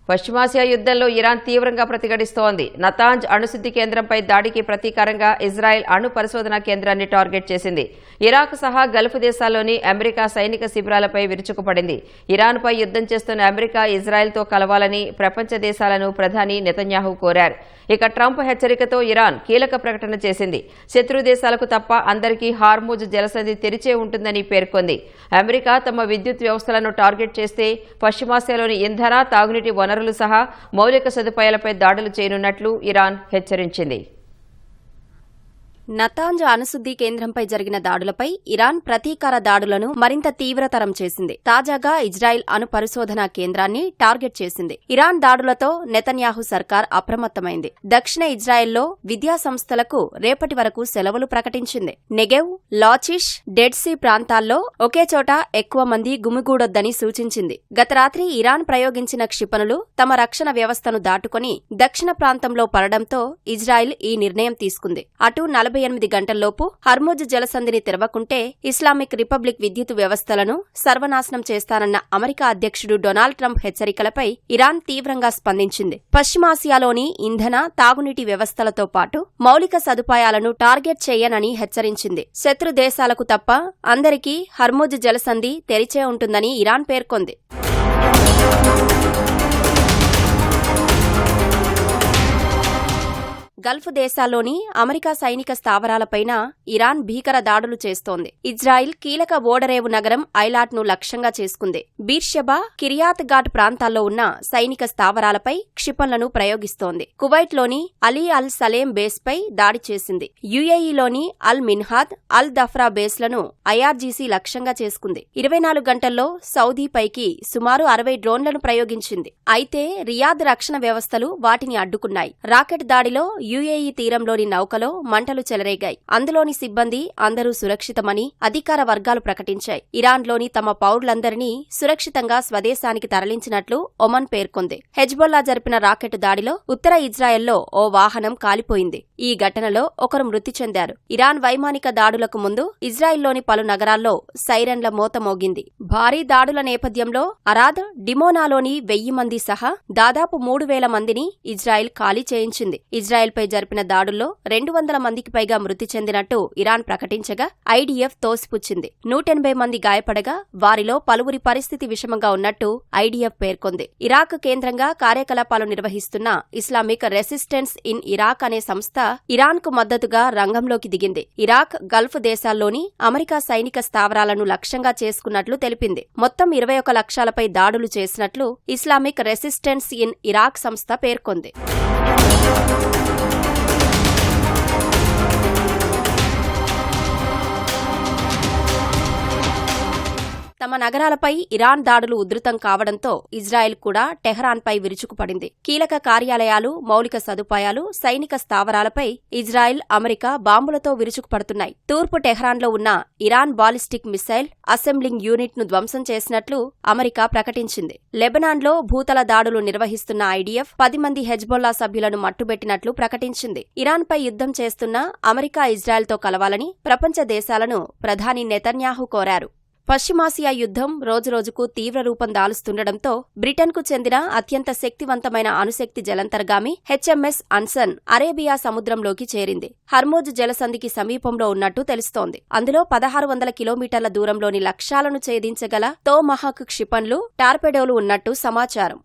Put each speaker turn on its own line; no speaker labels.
పశ్చిమాసియా యుద్ధంలో ఇరాన్ తీవ్రంగా ప్రతిఘటిస్తోంది. నతాంజ్ అణుశుద్ధి కేంద్రంపై దాడికి ప్రతీకారంగా ఇజ్రాయెల్ అణు పరిశోధనా కేంద్రాన్ని టార్గెట్ చేసింది. ఇరాక్ సహా గల్ఫ్ దేశాల్లోని అమెరికా సైనిక శిబిరాలపై విరుచుకుపడింది. ఇరాన్పై యుద్ధం చేస్తున్న అమెరికా ఇజ్రాయెల్తో కలవాలని ప్రపంచ దేశాలను ప్రధాని నెతన్యాహు కోరారు. ఇక ట్రంప్ హెచ్చరికతో ఇరాన్ కీలక ప్రకటన చేసింది. శత్రు దేశాలకు తప్ప అందరికీ హార్మూజ్ జలసంధి తెరిచే ఉంటుందని పేర్కొంది. అమెరికా తమ విద్యుత్ వ్యవస్థలను టార్గెట్ చేస్తే పశ్చిమాసియాలోని ఇంధన, తాగునీటి వనరులు సహా మౌలిక సదుపాయాలపై దాడులు చేయనున్నట్లు ఇరాన్ హెచ్చరించింది.
నతాంజ్ అణుశుద్ధి కేంద్రంపై జరిగిన దాడులపై ఇరాన్ ప్రతీకార దాడులను మరింత తీవ్రతరం చేసింది. తాజాగా ఇజ్రాయెల్ అణు పరిశోధనా కేంద్రాన్ని టార్గెట్ చేసింది. ఇరాన్ దాడులతో నెతన్యాహు సర్కార్ అప్రమత్తమైంది. దక్షిణ ఇజ్రాయెల్లో విద్యా సంస్థలకు రేపటి వరకు సెలవులు ప్రకటించింది. నెగెవ్, లాచిష్, డెడ్ సీ ప్రాంతాల్లో ఒకే చోట ఎక్కువ మంది గుమిగూడొద్దని సూచించింది. గత రాత్రి ఇరాన్ ప్రయోగించిన క్షిపణులు తమ రక్షణ వ్యవస్థను దాటుకుని దక్షిణ ప్రాంతంలో పడడంతో ఇజ్రాయెల్ ఈ నిర్ణయం తీసుకుంది. అటు 48 గంటల్లోపు హర్ముజ్ జలసంధిని తెరవకుంటే ఇస్లామిక్ రిపబ్లిక్ విద్యుత్ వ్యవస్థలను సర్వనాశనం చేస్తానన్న అమెరికా అధ్యక్షుడు డొనాల్డ్ ట్రంప్ హెచ్చరికలపై ఇరాన్ తీవ్రంగా స్పందించింది. పశ్చిమాసియాలోని ఇంధన, తాగునీటి వ్యవస్థలతో పాటు మౌలిక సదుపాయాలను టార్గెట్ చేయనని హెచ్చరించింది. శత్రు దేశాలకు తప్ప అందరికీ హర్ముజ్ జలసంధి తెరిచే ఉంటుందని ఇరాన్ పేర్కొంది. గల్ఫ్ దేశాల్లోని అమెరికా సైనిక స్థావరాలపైన ఇరాన్ భీకర దాడులు చేస్తోంది. ఇజ్రాయిల్ కీలక ఓడరేవు నగరం ఐలాట్ను లక్ష్యంగా చేసుకుంది. బీర్షెబా, కిరియాత్ ఘాట్ ప్రాంతాల్లో ఉన్న సైనిక స్థావరాలపై క్షిపణులను ప్రయోగిస్తోంది. కువైట్లోని అలీ అల్ సలేం బేస్పై దాడి చేసింది. యుఏఈలోని అల్ మిన్హాద్, అల్ దఫ్రా బేస్లను ఐఆర్జీసీ లక్ష్యంగా చేసుకుంది. 24 గంటల్లో సౌదీపైకి సుమారు 60 డ్రోన్లను ప్రయోగించింది. అయితే రియాద్ రక్షణ వ్యవస్థలు వాటిని అడ్డుకున్నాయి. రాకెట్ దాడిలో యుఏఈ తీరంలోని నౌకలో మంటలు చెలరేగాయి. అందులోని సిబ్బంది అందరూ సురక్షితమని అధికార వర్గాలు ప్రకటించాయి. ఇరాన్లోని తమ పౌరులందరినీ సురక్షితంగా స్వదేశానికి తరలించినట్లు ఒమన్ పేర్కొంది. హెజ్బొల్లా జరిపిన రాకెట్ దాడిలో ఉత్తర ఇజ్రాయెల్లో ఓ వాహనం కాలిపోయింది. ఈ ఘటనలో ఒకరు మృతి చెందారు. ఇరాన్ వైమానిక దాడులకు ముందు ఇజ్రాయెల్లోని పలు నగరాల్లో సైరన్ల మోత మోగింది. భారీ దాడుల నేపథ్యంలో అరాద్, డిమోనాలోని 1000 మంది సహా దాదాపు 3000 మందిని ఇజ్రాయెల్ ఖాళీ చేయించింది. ఇజ్రాయెల్పై జరిపిన దాడుల్లో 200 మందికి పైగా మృతి చెందినట్టు ఇరాన్ ప్రకటించగా ఐడీఎఫ్ తోసిపుచ్చింది. 180 మంది గాయపడగా వారిలో పలువురి పరిస్థితి విషమంగా ఉన్నట్టు ఐడీఎఫ్ పేర్కొంది. ఇరాక్ కేంద్రంగా కార్యకలాపాలు నిర్వహిస్తున్న ఇస్లామిక్ రెసిస్టెన్స్ ఇన్ ఇరాక్ అనే సంస్థ ఇరాన్కు మద్దతుగా రంగంలోకి దిగింది. ఇరాక్, గల్ఫ్ దేశాల్లోని అమెరికా సైనిక స్థావరాలను లక్ష్యంగా చేసుకున్నట్లు తెలిపింది. మొత్తం 21 లక్ష్యాలపై దాడులు చేసినట్లు ఇస్లామిక్ రెసిస్టెన్స్ ఇన్ ఇరాక్ సంస్థ పేర్కొంది. తమ నగరాలపై ఇరాన్ దాడులు ఉధృతం కావడంతో ఇజ్రాయెల్ కూడా టెహరాన్పై విరుచుకుపడింది. కీలక కార్యాలయాలు, మౌలిక సదుపాయాలు, సైనిక స్థావరాలపై ఇజ్రాయెల్, అమెరికా బాంబులతో విరుచుకుపడుతున్నాయి. తూర్పు టెహరాన్లో ఉన్న ఇరాన్ బాలిస్టిక్ మిసైల్ అసెంబ్లింగ్ యూనిట్ను ధ్వంసం చేసినట్లు అమెరికా ప్రకటించింది. లెబనాన్లో భూతల దాడులు నిర్వహిస్తున్న ఐడీఎఫ్ 10 మంది హెజ్బొల్లా సభ్యులను మట్టుబెట్టినట్లు ప్రకటించింది. ఇరాన్పై యుద్ధం చేస్తున్న అమెరికా ఇజ్రాయెల్తో కలవాలని ప్రపంచ దేశాలను ప్రధాని నెతన్యాహు కోరారు. పశ్చిమాసియా యుద్ధం రోజురోజుకు తీవ్ర రూపం దాలుస్తుండటంతో బ్రిటన్కు చెందిన అత్యంత శక్తివంతమైన అణుశక్తి జలంతర్గామి హెచ్ఎంఎస్ అన్సన్ అరేబియా సముద్రంలోకి చేరింది. హర్మూజ్ జలసంధికి సమీపంలో ఉన్నట్టు తెలుస్తోంది. అందులో 1600 కిలోమీటర్ల దూరంలోని లక్ష్యాలను ఛేదించగల తోమహాక్ క్షిపణులు, టార్పెడోలు ఉన్నట్టు సమాచారం.